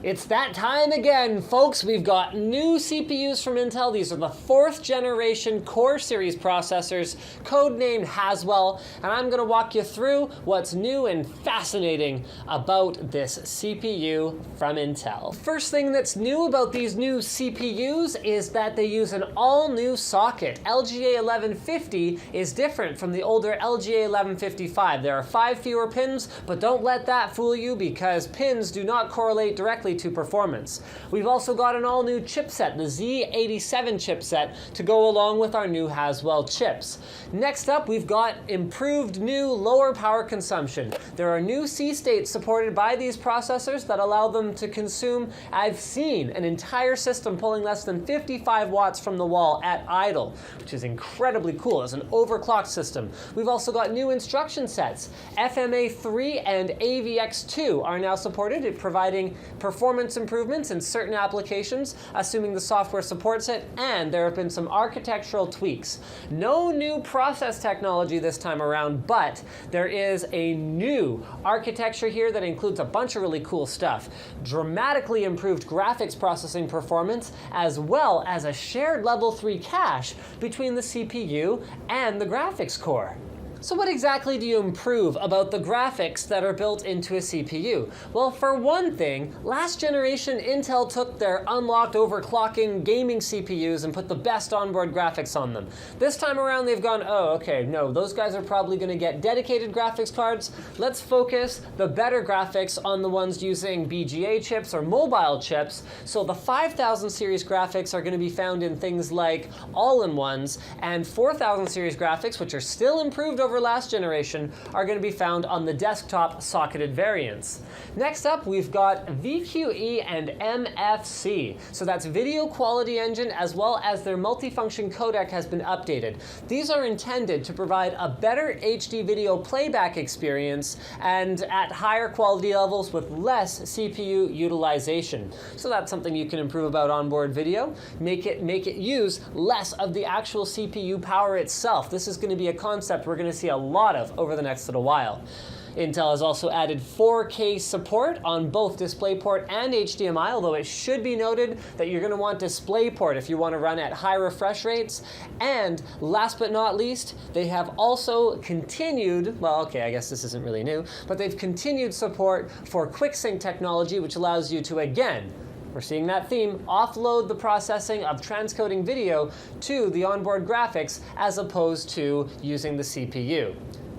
It's that time again, folks. We've got new CPUs from Intel. These are the 4th generation Core series processors, codenamed Haswell, and I'm going to walk you through what's new and fascinating about this CPU from Intel. First thing that's new about these new CPUs is that they use an all-new socket. LGA 1150 is different from the older LGA 1155. There are 5 fewer pins, but don't let that fool you because pins do not correlate directly to performance. We've also got an all-new chipset, the Z87 chipset, to go along with our new Haswell chips. Next up, we've got improved new lower power consumption. There are new C states supported by these processors that allow them to consume, I've seen an entire system pulling less than 55 watts from the wall at idle, which is incredibly cool as an overclocked system. We've also got new instruction sets. FMA3 and AVX2 are now supported, providing performance improvements in certain applications, assuming the software supports it, and there have been some architectural tweaks. No new process technology this time around, but there is a new architecture here that includes a bunch of really cool stuff. Dramatically improved graphics processing performance, as well as a shared level 3 cache between the CPU and the graphics core. So what exactly do you improve about the graphics that are built into a CPU? Well, for one thing, last generation Intel took their unlocked overclocking gaming CPUs and put the best onboard graphics on them. This time around they've gone, oh, okay, no, those guys are probably going to get dedicated graphics cards. Let's focus the better graphics on the ones using BGA chips or mobile chips. So the 5000 series graphics are going to be found in things like all-in-ones, and 4000 series graphics, which are still improved over last generation, are going to be found on the desktop socketed variants. Next up, we've got VQE and MFC. So that's Video Quality Engine, as well as their multifunction codec has been updated. These are intended to provide a better HD video playback experience and at higher quality levels with less CPU utilization. So that's something you can improve about onboard video. Make it use less of the actual CPU power itself. This is going to be a concept we're going to see a lot of over the next little while. Intel has also added 4K support on both DisplayPort and HDMI, although it should be noted that you're going to want DisplayPort if you want to run at high refresh rates. And last but not least, they have also continued, well, okay, I guess this isn't really new, but they've continued support for QuickSync technology, which allows you to, again, we're seeing that theme, offload the processing of transcoding video to the onboard graphics as opposed to using the CPU.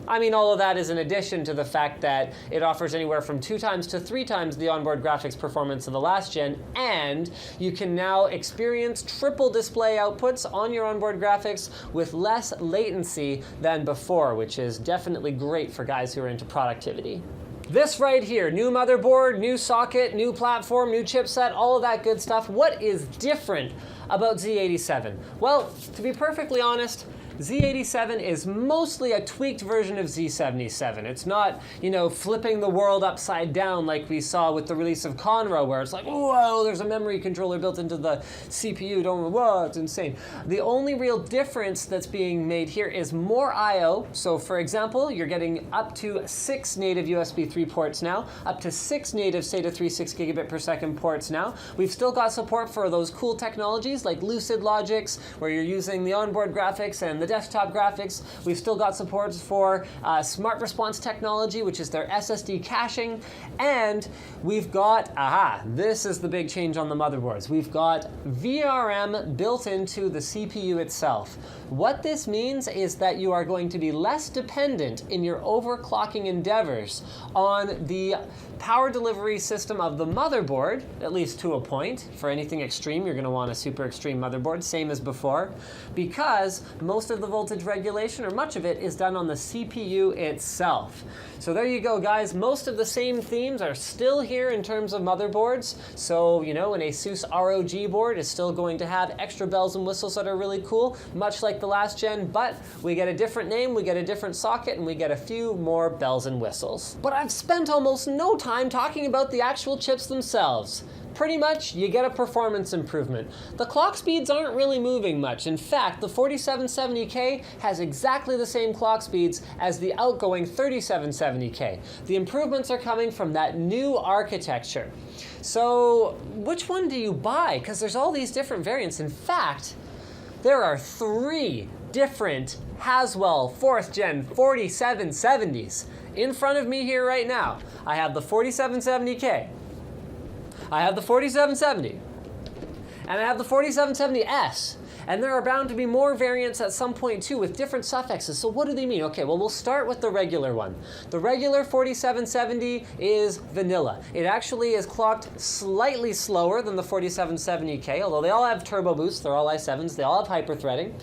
I mean, all of that is in addition to the fact that it offers anywhere from 2 times to 3 times the onboard graphics performance of the last gen, and you can now experience triple display outputs on your onboard graphics with less latency than before, which is definitely great for guys who are into productivity. This right here, new motherboard, new socket, new platform, new chipset, all of that good stuff. What is different about Z87? Well, to be perfectly honest, Z87 is mostly a tweaked version of Z77. It's not, flipping the world upside down like we saw with the release of Conroe, where it's like, whoa, there's a memory controller built into the CPU, whoa, it's insane. The only real difference that's being made here is more I/O. So for example, you're getting up to 6 native USB 3 ports now, up to 6 native SATA 3.6 gigabit per second ports now. We've still got support for those cool technologies like Lucid Logics, where you're using the onboard graphics and the desktop graphics. We've still got support for Smart Response technology, which is their SSD caching, and we've got, this is the big change on the motherboards. We've got VRM built into the CPU itself. What this means is that you are going to be less dependent in your overclocking endeavors on the power delivery system of the motherboard, at least to a point. For anything extreme, you're going to want a super extreme motherboard, same as before, because most of the voltage regulation, or much of it, is done on the CPU itself. So there you go, guys. Most of the same themes are still here in terms of motherboards. So, an ASUS ROG board is still going to have extra bells and whistles that are really cool, much like the last gen, but we get a different name, we get a different socket, and we get a few more bells and whistles. But I've spent almost no time time talking about the actual chips themselves. Pretty much, you get a performance improvement. The clock speeds aren't really moving much. In fact, the 4770K has exactly the same clock speeds as the outgoing 3770K. The improvements are coming from that new architecture. So, which one do you buy? Because there's all these different variants. In fact, there are 3 different Haswell 4th Gen 4770s in front of me here right now. I have the 4770K. I have the 4770, and I have the 4770S, and there are bound to be more variants at some point too with different suffixes. So what do they mean? Okay, well, we'll start with the regular one. The regular 4770 is vanilla. It actually is clocked slightly slower than the 4770K, although they all have turbo boosts, they're all i7s, they all have hyper-threading,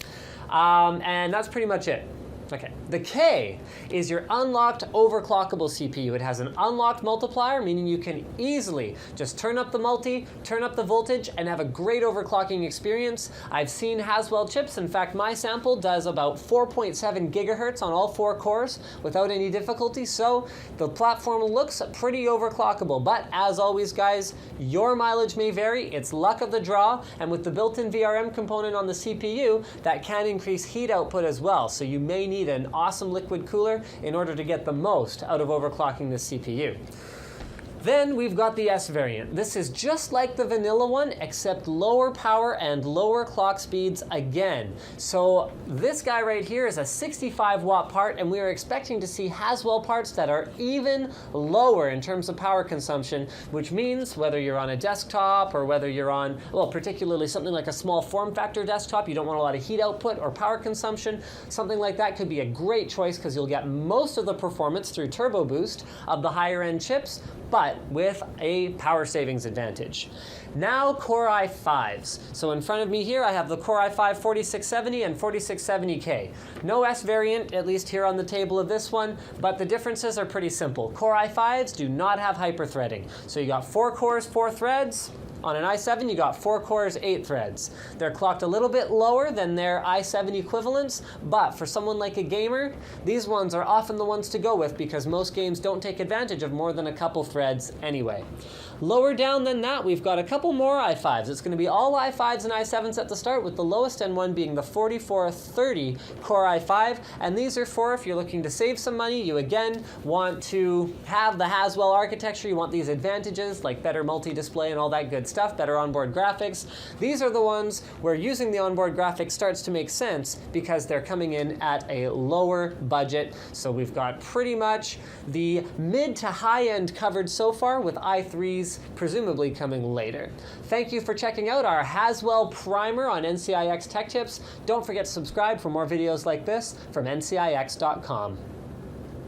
and that's pretty much it. Okay, the K is your unlocked overclockable CPU. It has an unlocked multiplier, meaning you can easily just turn up the multi, turn up the voltage, and have a great overclocking experience. I've seen Haswell chips. In fact, my sample does about 4.7 gigahertz on all 4 cores without any difficulty, so the platform looks pretty overclockable. But as always, guys, your mileage may vary. It's luck of the draw, and with the built-in VRM component on the CPU, that can increase heat output as well, so you may need an awesome liquid cooler in order to get the most out of overclocking this CPU. Then we've got the S variant. This is just like the vanilla one, except lower power and lower clock speeds again. So this guy right here is a 65-watt part, and we are expecting to see Haswell parts that are even lower in terms of power consumption, which means whether you're on a desktop or whether you're on, well, particularly something like a small form factor desktop, you don't want a lot of heat output or power consumption, something like that could be a great choice because you'll get most of the performance through turbo boost of the higher end chips, but with a power savings advantage. Now Core i5s. So in front of me here I have the Core i5 4670 and 4670K. No S variant, at least here on the table of this one, but the differences are pretty simple. Core i5s do not have hyper-threading. So you got 4 cores, 4 threads. On an i7, you got 4 cores, 8 threads. They're clocked a little bit lower than their i7 equivalents, but for someone like a gamer, these ones are often the ones to go with because most games don't take advantage of more than a couple threads anyway. Lower down than that, we've got a couple more i5s. It's going to be all i5s and i7s at the start, with the lowest end one being the 4430 Core i5, and these are for if you're looking to save some money, you again want to have the Haswell architecture, you want these advantages like better multi-display and all that good stuff, better onboard graphics. These are the ones where using the onboard graphics starts to make sense because they're coming in at a lower budget. So we've got pretty much the mid to high end covered so far, with i3s presumably coming later. Thank you for checking out our Haswell primer on NCIX Tech Tips. Don't forget to subscribe for more videos like this from ncix.com.